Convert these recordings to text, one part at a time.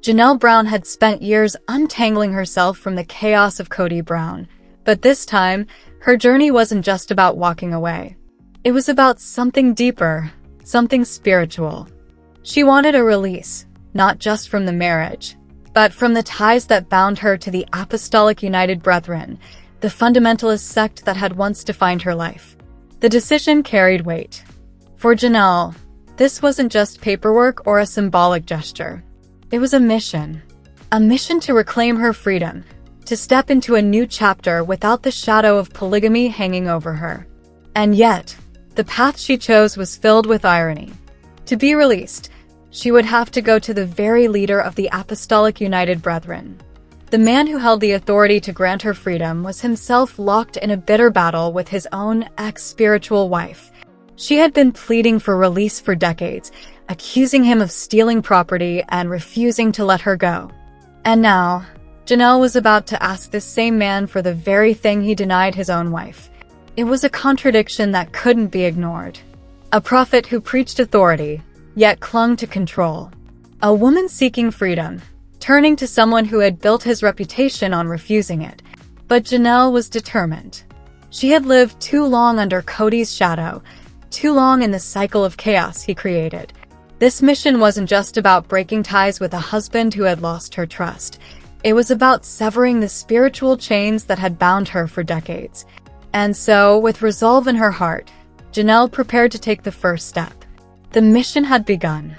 Janelle Brown had spent years untangling herself from the chaos of Kody Brown, but this time, her journey wasn't just about walking away. It was about something deeper, something spiritual. She wanted a release, not just from the marriage, but from the ties that bound her to the Apostolic United Brethren, the fundamentalist sect that had once defined her life. The decision carried weight. For Janelle, this wasn't just paperwork or a symbolic gesture. It was a mission to reclaim her freedom, to step into a new chapter without the shadow of polygamy hanging over her. And yet, the path she chose was filled with irony. To be released, she would have to go to the very leader of the Apostolic United Brethren. The man who held the authority to grant her freedom was himself locked in a bitter battle with his own ex-spiritual wife. She had been pleading for release for decades, accusing him of stealing property and refusing to let her go. And now, Janelle was about to ask this same man for the very thing he denied his own wife. It was a contradiction that couldn't be ignored. A prophet who preached authority, yet clung to control. A woman seeking freedom, turning to someone who had built his reputation on refusing it. But Janelle was determined. She had lived too long under Kody's shadow, too long in the cycle of chaos he created. This mission wasn't just about breaking ties with a husband who had lost her trust. It was about severing the spiritual chains that had bound her for decades. And so, with resolve in her heart, Janelle prepared to take the first step. The mission had begun.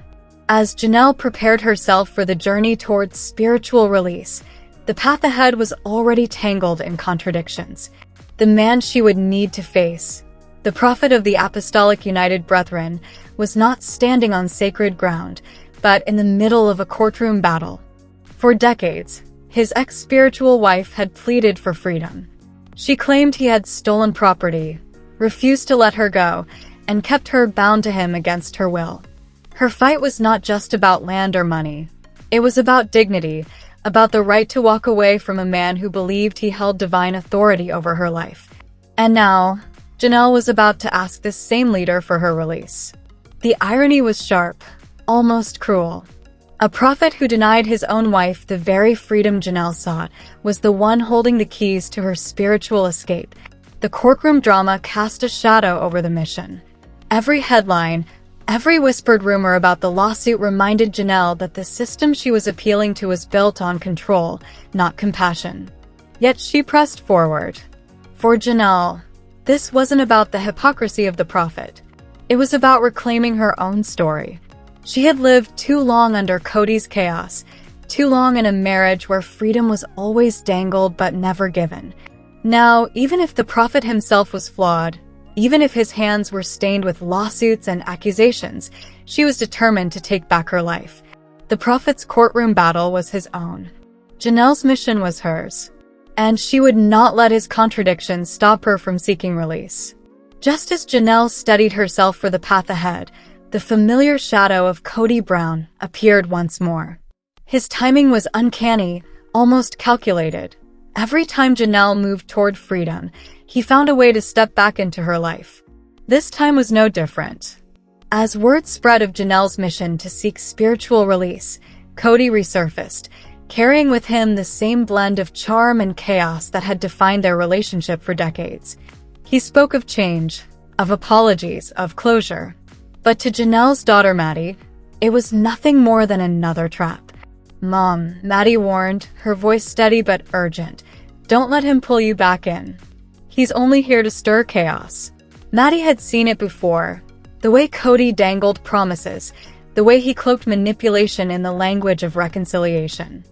As Janelle prepared herself for the journey towards spiritual release, the path ahead was already tangled in contradictions. The man she would need to face, the prophet of the Apostolic United Brethren, was not standing on sacred ground, but in the middle of a courtroom battle. For decades, his ex-spiritual wife had pleaded for freedom. She claimed he had stolen property, refused to let her go, and kept her bound to him against her will. Her fight was not just about land or money. It was about dignity, about the right to walk away from a man who believed he held divine authority over her life. And now, Janelle was about to ask this same leader for her release. The irony was sharp, almost cruel. A prophet who denied his own wife the very freedom Janelle sought was the one holding the keys to her spiritual escape. The courtroom drama cast a shadow over the mission. Every headline, every whispered rumor about the lawsuit reminded Janelle that the system she was appealing to was built on control, not compassion. Yet she pressed forward. For Janelle, this wasn't about the hypocrisy of the prophet. It was about reclaiming her own story. She had lived too long under Kody's chaos, too long in a marriage where freedom was always dangled but never given. Now, even if the prophet himself was flawed, even if his hands were stained with lawsuits and accusations, she was determined to take back her life. The prophet's courtroom battle was his own. Janelle's mission was hers. And she would not let his contradictions stop her from seeking release. Just as Janelle steadied herself for the path ahead, the familiar shadow of Kody Brown appeared once more. His timing was uncanny, almost calculated. Every time Janelle moved toward freedom, he found a way to step back into her life. This time was no different. As word spread of Janelle's mission to seek spiritual release, Kody resurfaced, carrying with him the same blend of charm and chaos that had defined their relationship for decades. He spoke of change, of apologies, of closure. But to Janelle's daughter Maddie, it was nothing more than another trap. "Mom," Maddie warned, her voice steady but urgent, "don't let him pull you back in. He's only here to stir chaos." Maddie had seen it before. The way Kody dangled promises, the way he cloaked manipulation in the language of reconciliation.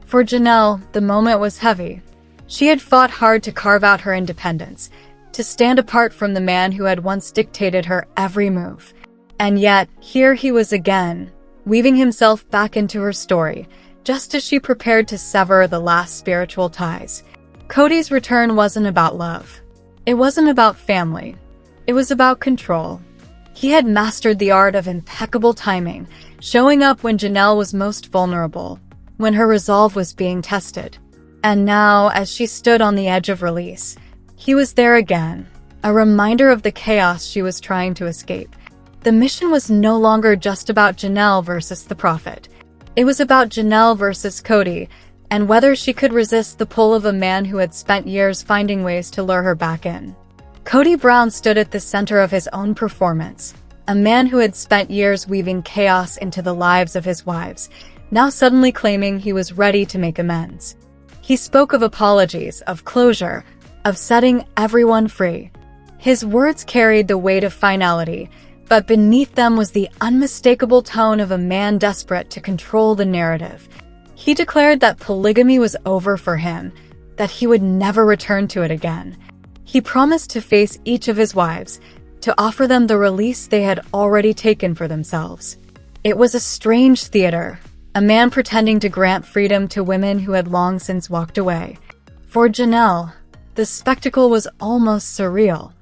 For Janelle, the moment was heavy. She had fought hard to carve out her independence, to stand apart from the man who had once dictated her every move. And yet, here he was again, weaving himself back into her story, just as she prepared to sever the last spiritual ties. Kody's return wasn't about love. It wasn't about family. It was about control. He had mastered the art of impeccable timing, showing up when Janelle was most vulnerable, when her resolve was being tested. And now, as she stood on the edge of release, he was there again, a reminder of the chaos she was trying to escape. The mission was no longer just about Janelle versus the prophet. It was about Janelle versus Kody, and whether she could resist the pull of a man who had spent years finding ways to lure her back in. Kody Brown stood at the center of his own performance, a man who had spent years weaving chaos into the lives of his wives, now suddenly claiming he was ready to make amends. He spoke of apologies, of closure, of setting everyone free. His words carried the weight of finality, but beneath them was the unmistakable tone of a man desperate to control the narrative. He declared that polygamy was over for him, that he would never return to it again. He promised to face each of his wives, to offer them the release they had already taken for themselves. It was a strange theater, a man pretending to grant freedom to women who had long since walked away. For Janelle, the spectacle was almost surreal.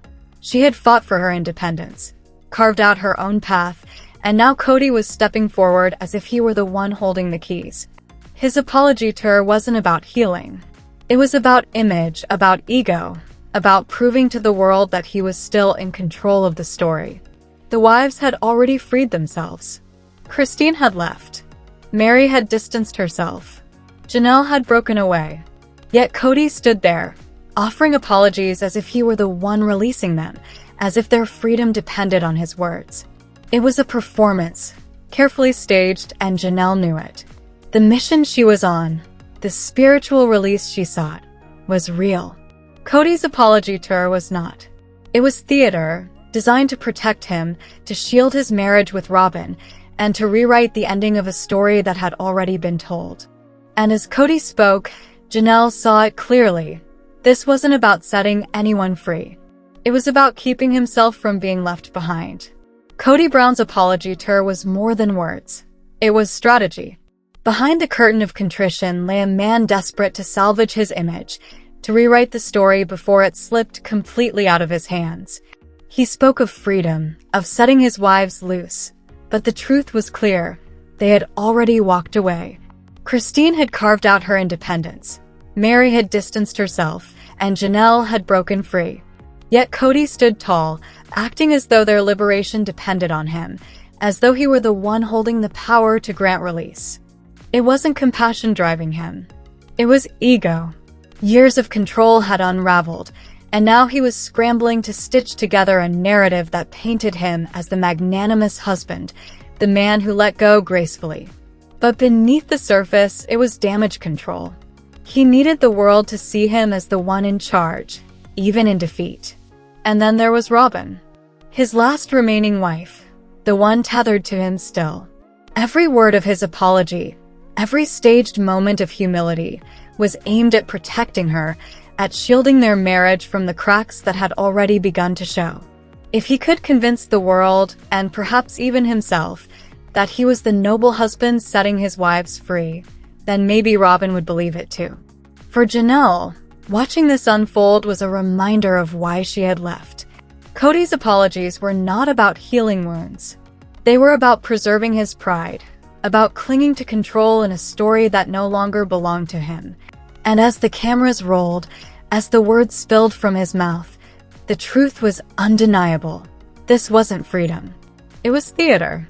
She had fought for her independence, carved out her own path, and now Kody was stepping forward as if he were the one holding the keys. His apology to her wasn't about healing. It was about image, about ego, about proving to the world that he was still in control of the story. The wives had already freed themselves. Christine had left. Mary had distanced herself. Janelle had broken away. Yet Kody stood there, offering apologies as if he were the one releasing them, as if their freedom depended on his words. It was a performance, carefully staged, and Janelle knew it. The mission she was on, the spiritual release she sought, was real. Kody's apology to her was not. It was theater, designed to protect him, to shield his marriage with Robin, and to rewrite the ending of a story that had already been told. And as Kody spoke, Janelle saw it clearly. This wasn't about setting anyone free. It was about keeping himself from being left behind. Kody Brown's apology to her was more than words. It was strategy. Behind the curtain of contrition lay a man desperate to salvage his image, to rewrite the story before it slipped completely out of his hands. He spoke of freedom, of setting his wives loose. But the truth was clear. They had already walked away. Christine had carved out her independence. Mary had distanced herself, and Janelle had broken free. Yet Kody stood tall, acting as though their liberation depended on him, as though he were the one holding the power to grant release. It wasn't compassion driving him. It was ego. Years of control had unraveled, and now he was scrambling to stitch together a narrative that painted him as the magnanimous husband, the man who let go gracefully. But beneath the surface, it was damage control. He needed the world to see him as the one in charge, even in defeat. And then there was Robin, his last remaining wife, the one tethered to him still. Every word of his apology, every staged moment of humility, was aimed at protecting her, at shielding their marriage from the cracks that had already begun to show. If he could convince the world, and perhaps even himself, that he was the noble husband setting his wives free, then maybe Robin would believe it too. For Janelle, watching this unfold was a reminder of why she had left. Kody's apologies were not about healing wounds. They were about preserving his pride, about clinging to control in a story that no longer belonged to him. And as the cameras rolled, as the words spilled from his mouth, the truth was undeniable. This wasn't freedom. It was theater.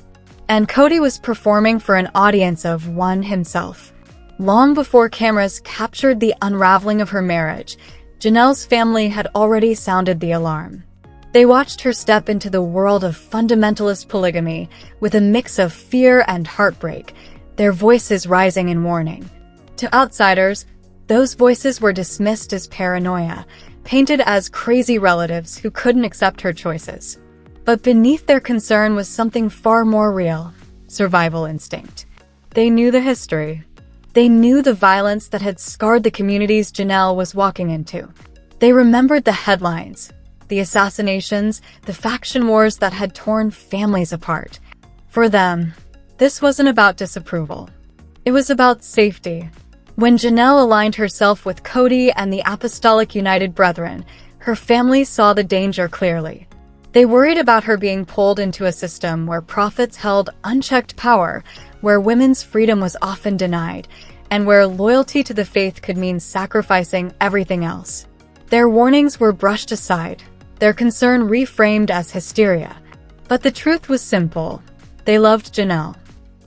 And Kody was performing for an audience of one himself. Long before cameras captured the unraveling of her marriage, Janelle's family had already sounded the alarm. They watched her step into the world of fundamentalist polygamy with a mix of fear and heartbreak, their voices rising in warning. To outsiders, those voices were dismissed as paranoia, painted as crazy relatives who couldn't accept her choices. But beneath their concern was something far more real: survival instinct. They knew the history. They knew the violence that had scarred the communities Janelle was walking into. They remembered the headlines, the assassinations, the faction wars that had torn families apart. For them, this wasn't about disapproval. It was about safety. When Janelle aligned herself with Kody and the Apostolic United Brethren, her family saw the danger clearly. They worried about her being pulled into a system where prophets held unchecked power, where women's freedom was often denied, and where loyalty to the faith could mean sacrificing everything else. Their warnings were brushed aside, their concern reframed as hysteria. But the truth was simple. They loved Janelle.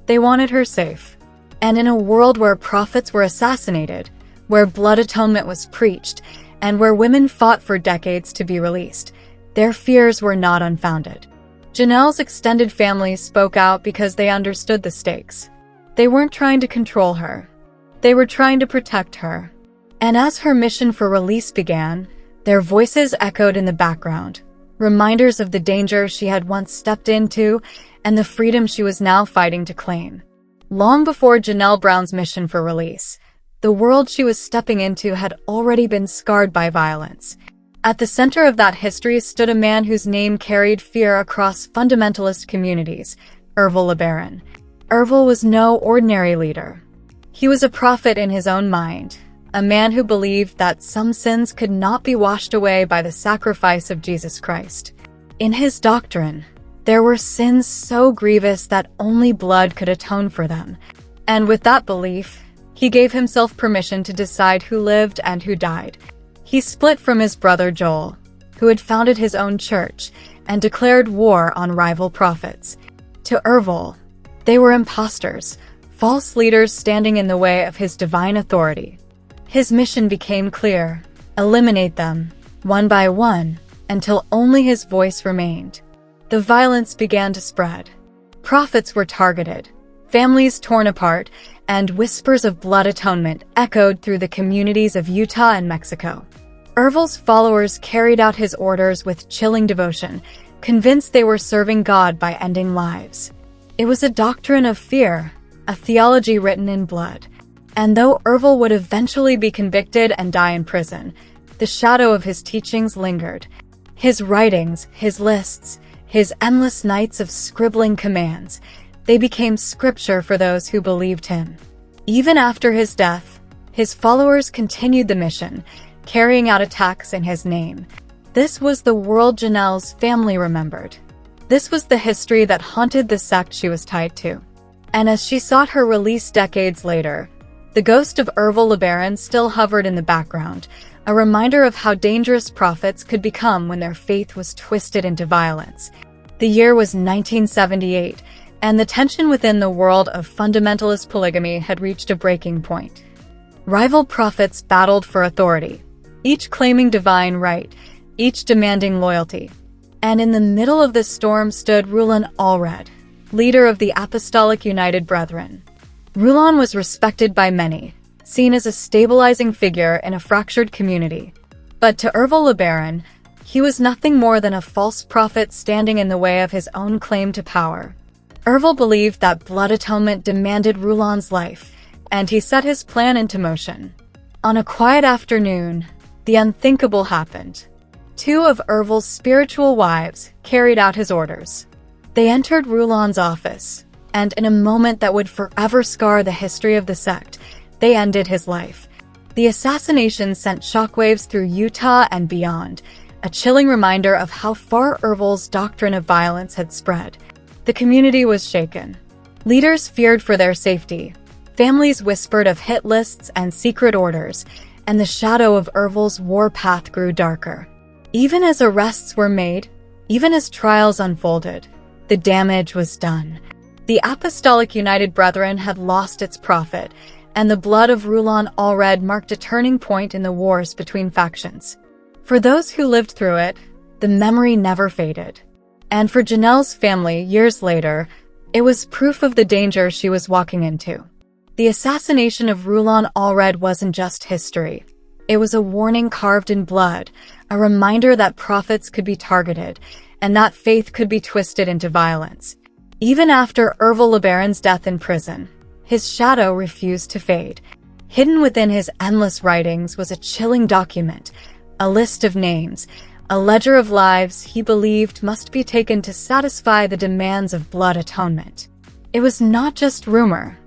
They wanted her safe. And in a world where prophets were assassinated, where blood atonement was preached, and where women fought for decades to be released, their fears were not unfounded. Janelle's extended family spoke out because they understood the stakes. They weren't trying to control her. They were trying to protect her. And as her mission for release began, their voices echoed in the background, reminders of the danger she had once stepped into and the freedom she was now fighting to claim. Long before Janelle Brown's mission for release, the world she was stepping into had already been scarred by violence. At the center of that history stood a man whose name carried fear across fundamentalist communities, Ervil LeBaron. Ervil was no ordinary leader. He was a prophet in his own mind, a man who believed that some sins could not be washed away by the sacrifice of Jesus Christ. In his doctrine, there were sins so grievous that only blood could atone for them. And with that belief, he gave himself permission to decide who lived and who died. He split from his brother Joel, who had founded his own church, and declared war on rival prophets. To Ervil, they were imposters, false leaders standing in the way of his divine authority. His mission became clear: eliminate them, one by one, until only his voice remained. The violence began to spread. Prophets were targeted, families torn apart, and whispers of blood atonement echoed through the communities of Utah and Mexico. Ervil's followers carried out his orders with chilling devotion, convinced they were serving God by ending lives. It was a doctrine of fear, a theology written in blood. And though Ervil would eventually be convicted and die in prison, the shadow of his teachings lingered. His writings, his lists, his endless nights of scribbling commands, they became scripture for those who believed him. Even after his death, his followers continued the mission, carrying out attacks in his name. This was the world Janelle's family remembered. This was the history that haunted the sect she was tied to. And as she sought her release decades later, the ghost of Ervil LeBaron still hovered in the background, a reminder of how dangerous prophets could become when their faith was twisted into violence. The year was 1978, and the tension within the world of fundamentalist polygamy had reached a breaking point. Rival prophets battled for authority, each claiming divine right, each demanding loyalty. And in the middle of this storm stood Rulon Allred, leader of the Apostolic United Brethren. Rulon was respected by many, seen as a stabilizing figure in a fractured community. But to Ervil LeBaron, he was nothing more than a false prophet standing in the way of his own claim to power. Ervil believed that blood atonement demanded Rulon's life, and he set his plan into motion. On a quiet afternoon, the unthinkable happened. Two of Ervil's spiritual wives carried out his orders. They entered Rulon's office, and in a moment that would forever scar the history of the sect, they ended his life. The assassination sent shockwaves through Utah and beyond, a chilling reminder of how far Ervil's doctrine of violence had spread. The community was shaken. Leaders feared for their safety. Families whispered of hit lists and secret orders, and the shadow of Ervil's war path grew darker. Even as arrests were made, even as trials unfolded, the damage was done. The Apostolic United Brethren had lost its prophet, and the blood of Rulon Allred marked a turning point in the wars between factions. For those who lived through it, the memory never faded. And for Janelle's family, years later, it was proof of the danger she was walking into. The assassination of Rulon Allred wasn't just history. It was a warning carved in blood, a reminder that prophets could be targeted, and that faith could be twisted into violence. Even after Ervil LeBaron's death in prison, his shadow refused to fade. Hidden within his endless writings was a chilling document, a list of names, a ledger of lives he believed must be taken to satisfy the demands of blood atonement. It was not just rumor.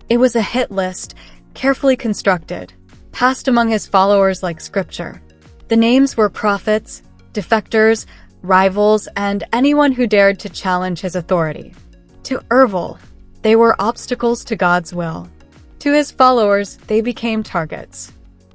It was a hit list, carefully constructed, passed among his followers like scripture. The names were prophets, defectors, rivals, and anyone who dared to challenge his authority. To Ervil, they were obstacles to God's will. To his followers, they became targets.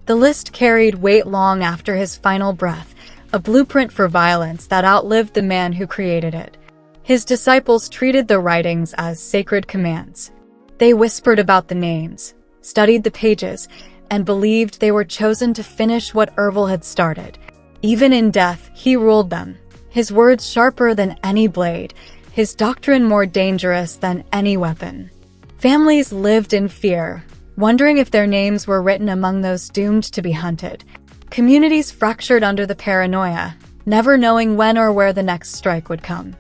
The list carried weight long after his final breath, a blueprint for violence that outlived the man who created it. His disciples treated the writings as sacred commands. They whispered about the names, studied the pages, and believed they were chosen to finish what Ervil had started. Even in death, he ruled them, his words sharper than any blade, his doctrine more dangerous than any weapon. Families lived in fear, wondering if their names were written among those doomed to be hunted. Communities fractured under the paranoia, never knowing when or where the next strike would come.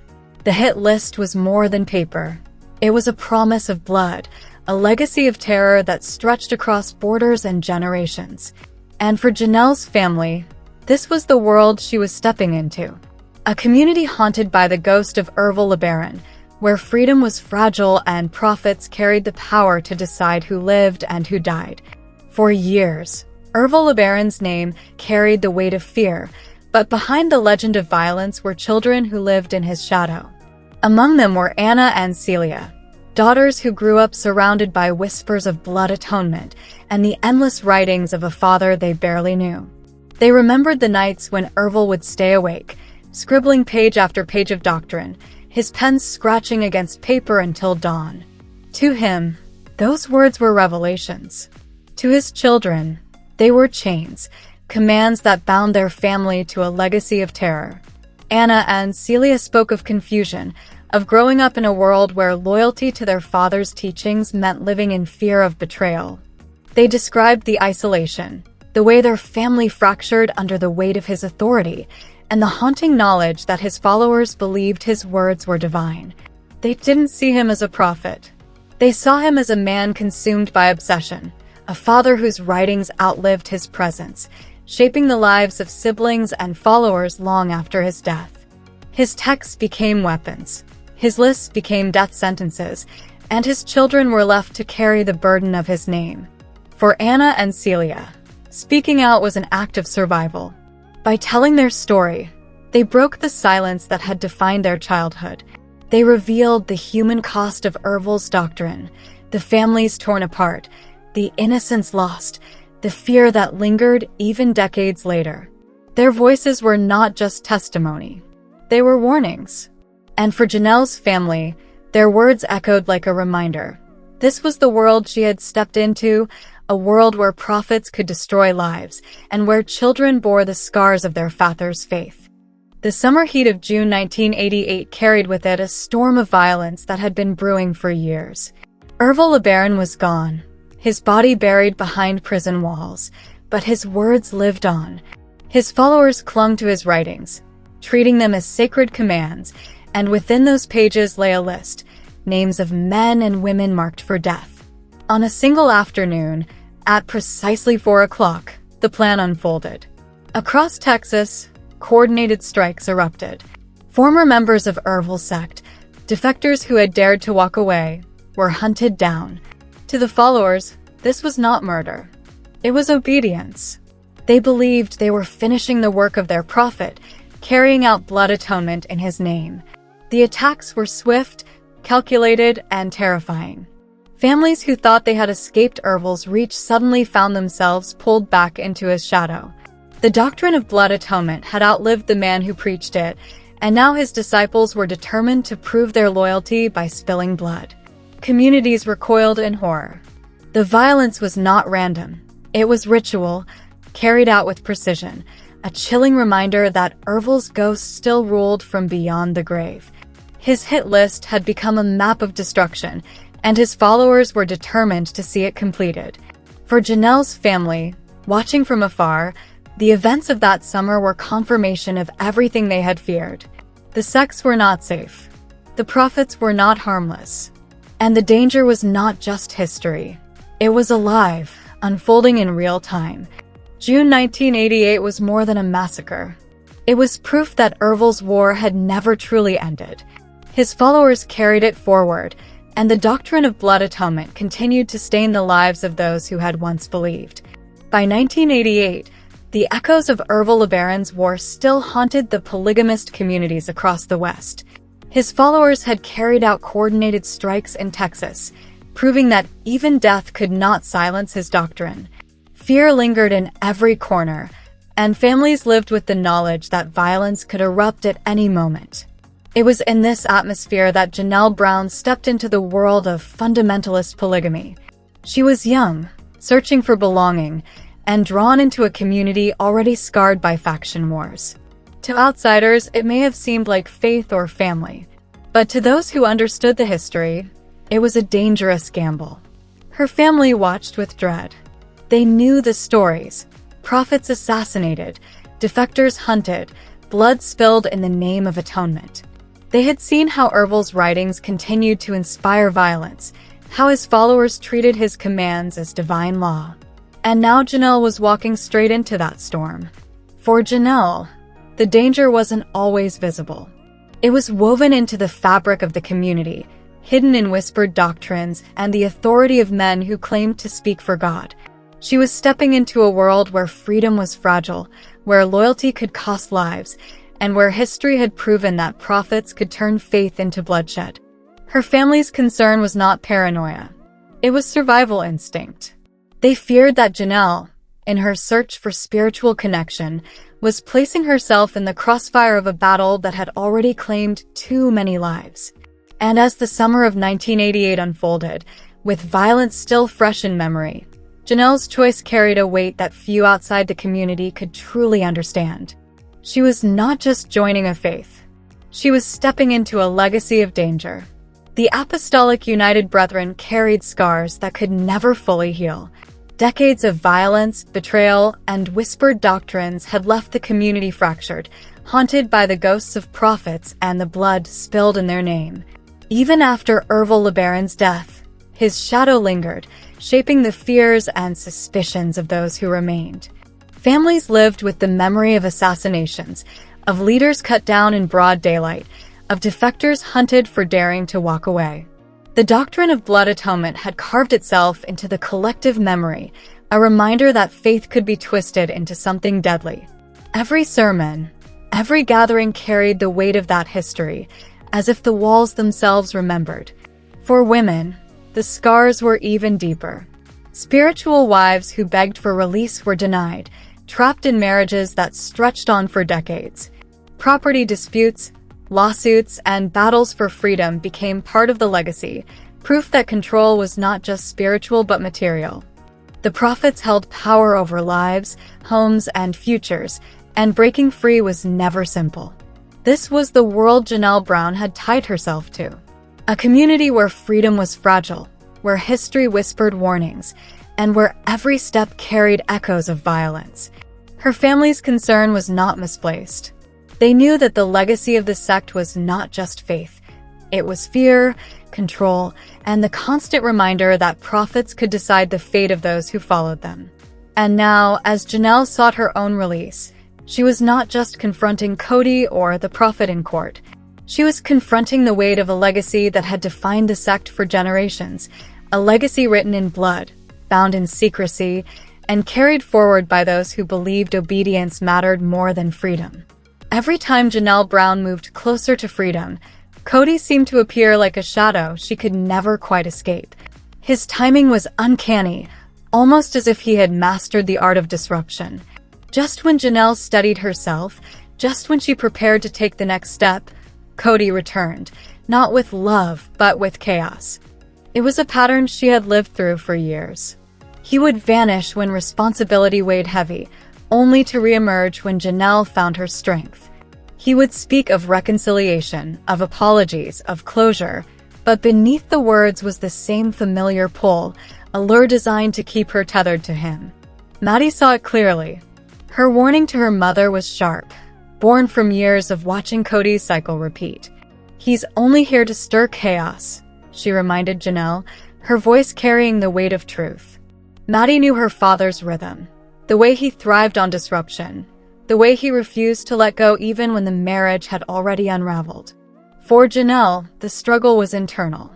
The hit list was more than paper. It was a promise of blood, a legacy of terror that stretched across borders and generations. And for Janelle's family, this was the world she was stepping into. A community haunted by the ghost of Ervil LeBaron, where freedom was fragile and prophets carried the power to decide who lived and who died. For years, Ervil LeBaron's name carried the weight of fear, but behind the legend of violence were children who lived in his shadow. Among them were Anna and Celia, daughters who grew up surrounded by whispers of blood atonement and the endless writings of a father they barely knew. They remembered the nights when Ervil would stay awake, scribbling page after page of doctrine, his pen scratching against paper until dawn. To him, those words were revelations. To his children, they were chains, commands that bound their family to a legacy of terror. Anna and Celia spoke of confusion, of growing up in a world where loyalty to their father's teachings meant living in fear of betrayal. They described the isolation, the way their family fractured under the weight of his authority, and the haunting knowledge that his followers believed his words were divine. They didn't see him as a prophet. They saw him as a man consumed by obsession, a father whose writings outlived his presence, shaping the lives of siblings and followers long after his death. His texts became weapons, his lists became death sentences, and his children were left to carry the burden of his name. For Anna and Celia, speaking out was an act of survival. By telling their story, they broke the silence that had defined their childhood. They revealed the human cost of Ervil's doctrine, the families torn apart, the innocence lost, the fear that lingered even decades later. Their voices were not just testimony. They were warnings. And for Janelle's family, their words echoed like a reminder. This was the world she had stepped into, a world where prophets could destroy lives, and where children bore the scars of their father's faith. The summer heat of June 1988 carried with it a storm of violence that had been brewing for years. Ervil LeBaron was gone, his body buried behind prison walls, but his words lived on. His followers clung to his writings, treating them as sacred commands, and within those pages lay a list, names of men and women marked for death. On a single afternoon, at precisely 4 o'clock, the plan unfolded. Across Texas, coordinated strikes erupted. Former members of Ervil's sect, defectors who had dared to walk away, were hunted down. To the followers, this was not murder. It was obedience. They believed they were finishing the work of their prophet, carrying out blood atonement in his name. The attacks were swift, calculated, and terrifying. Families who thought they had escaped Ervil's reach suddenly found themselves pulled back into his shadow. The doctrine of blood atonement had outlived the man who preached it, and now his disciples were determined to prove their loyalty by spilling blood. Communities recoiled in horror. The violence was not random. It was ritual, carried out with precision, a chilling reminder that Ervil's ghost still ruled from beyond the grave. His hit list had become a map of destruction, and his followers were determined to see it completed. For Janelle's family, watching from afar, the events of that summer were confirmation of everything they had feared. The sects were not safe. The prophets were not harmless. And the danger was not just history. It was alive, unfolding in real time. June 1988 was more than a massacre. It was proof that Ervil's war had never truly ended. His followers carried it forward, and the doctrine of blood atonement continued to stain the lives of those who had once believed. By 1988, the echoes of Ervil LeBaron's war still haunted the polygamist communities across the West. His followers had carried out coordinated strikes in Texas, proving that even death could not silence his doctrine. Fear lingered in every corner, and families lived with the knowledge that violence could erupt at any moment. It was in this atmosphere that Janelle Brown stepped into the world of fundamentalist polygamy. She was young, searching for belonging, and drawn into a community already scarred by faction wars. To outsiders, it may have seemed like faith or family, but to those who understood the history, it was a dangerous gamble. Her family watched with dread. They knew the stories: prophets assassinated, defectors hunted, blood spilled in the name of atonement. They had seen how Ervil's writings continued to inspire violence, how his followers treated his commands as divine law. And now Janelle was walking straight into that storm. For Janelle, the danger wasn't always visible. It was woven into the fabric of the community, hidden in whispered doctrines and the authority of men who claimed to speak for God. She was stepping into a world where freedom was fragile, where loyalty could cost lives, and where history had proven that prophets could turn faith into bloodshed. Her family's concern was not paranoia. It was survival instinct. They feared that Janelle, in her search for spiritual connection, was placing herself in the crossfire of a battle that had already claimed too many lives. And as the summer of 1988 unfolded, with violence still fresh in memory, Janelle's choice carried a weight that few outside the community could truly understand. She was not just joining a faith. She was stepping into a legacy of danger. The Apostolic United Brethren carried scars that could never fully heal. Decades of violence, betrayal, and whispered doctrines had left the community fractured, haunted by the ghosts of prophets and the blood spilled in their name. Even after Ervil LeBaron's death, his shadow lingered, shaping the fears and suspicions of those who remained. Families lived with the memory of assassinations, of leaders cut down in broad daylight, of defectors hunted for daring to walk away. The doctrine of blood atonement had carved itself into the collective memory, a reminder that faith could be twisted into something deadly. Every sermon, every gathering carried the weight of that history, as if the walls themselves remembered. For women, the scars were even deeper. Spiritual wives who begged for release were denied, trapped in marriages that stretched on for decades. Property disputes, lawsuits, and battles for freedom became part of the legacy, proof that control was not just spiritual but material. The prophets held power over lives, homes, and futures, and breaking free was never simple. This was the world Janelle Brown had tied herself to. A community where freedom was fragile, where history whispered warnings, and where every step carried echoes of violence. Her family's concern was not misplaced. They knew that the legacy of the sect was not just faith. It was fear, control, and the constant reminder that prophets could decide the fate of those who followed them. And now, as Janelle sought her own release, she was not just confronting Kody or the prophet in court. She was confronting the weight of a legacy that had defined the sect for generations, a legacy written in blood, bound in secrecy, and carried forward by those who believed obedience mattered more than freedom. Every time Janelle Brown moved closer to freedom, Kody seemed to appear like a shadow she could never quite escape. His timing was uncanny, almost as if he had mastered the art of disruption. Just when Janelle steadied herself, just when she prepared to take the next step, Kody returned, not with love, but with chaos. It was a pattern she had lived through for years. He would vanish when responsibility weighed heavy, only to reemerge when Janelle found her strength. He would speak of reconciliation, of apologies, of closure, but beneath the words was the same familiar pull, a lure designed to keep her tethered to him. Maddie saw it clearly. Her warning to her mother was sharp, born from years of watching Kody's cycle repeat. "He's only here to stir chaos," she reminded Janelle, her voice carrying the weight of truth. Maddie knew her father's rhythm, the way he thrived on disruption, the way he refused to let go even when the marriage had already unraveled. For Janelle, the struggle was internal.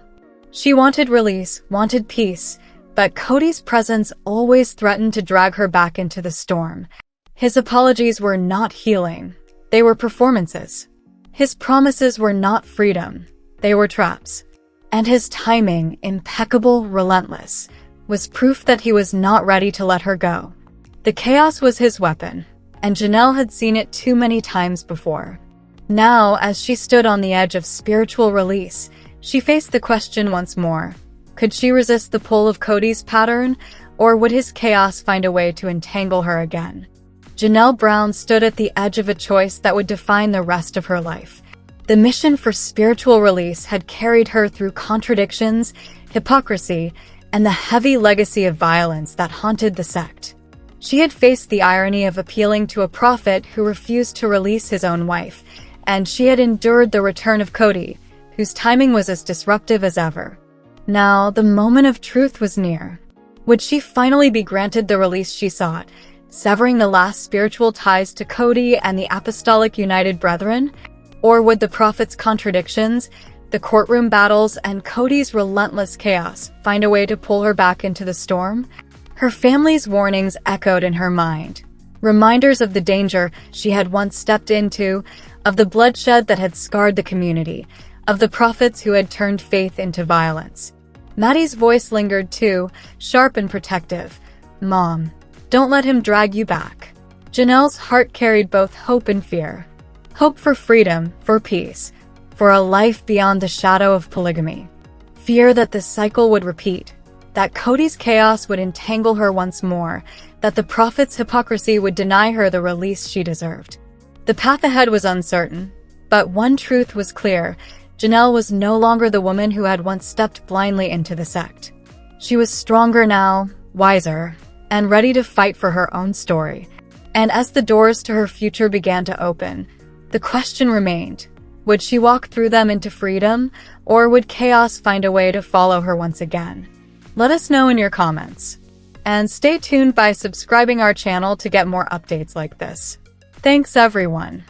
She wanted release, wanted peace, but Kody's presence always threatened to drag her back into the storm. His apologies were not healing, they were performances. His promises were not freedom, they were traps. And his timing, impeccable, relentless, was proof that he was not ready to let her go. The chaos was his weapon, and Janelle had seen it too many times before. Now, as she stood on the edge of spiritual release, she faced the question once more. Could she resist the pull of Kody's pattern, or would his chaos find a way to entangle her again? Janelle Brown stood at the edge of a choice that would define the rest of her life. The mission for spiritual release had carried her through contradictions, hypocrisy, and the heavy legacy of violence that haunted the sect. She had faced the irony of appealing to a prophet who refused to release his own wife, and she had endured the return of Kody, whose timing was as disruptive as ever. Now, the moment of truth was near. Would she finally be granted the release she sought, severing the last spiritual ties to Kody and the Apostolic United Brethren? Or would the prophet's contradictions, the courtroom battles, and Kody's relentless chaos find a way to pull her back into the storm? Her family's warnings echoed in her mind. Reminders of the danger she had once stepped into, of the bloodshed that had scarred the community, of the prophets who had turned faith into violence. Maddie's voice lingered too, sharp and protective. "Mom, don't let him drag you back." Janelle's heart carried both hope and fear. Hope for freedom, for peace, for a life beyond the shadow of polygamy. Fear that the cycle would repeat, that Kody's chaos would entangle her once more, that the prophet's hypocrisy would deny her the release she deserved. The path ahead was uncertain, but one truth was clear. Janelle was no longer the woman who had once stepped blindly into the sect. She was stronger now, wiser, and ready to fight for her own story. And as the doors to her future began to open, the question remained, would she walk through them into freedom, or would chaos find a way to follow her once again? Let us know in your comments. And stay tuned by subscribing our channel to get more updates like this. Thanks everyone.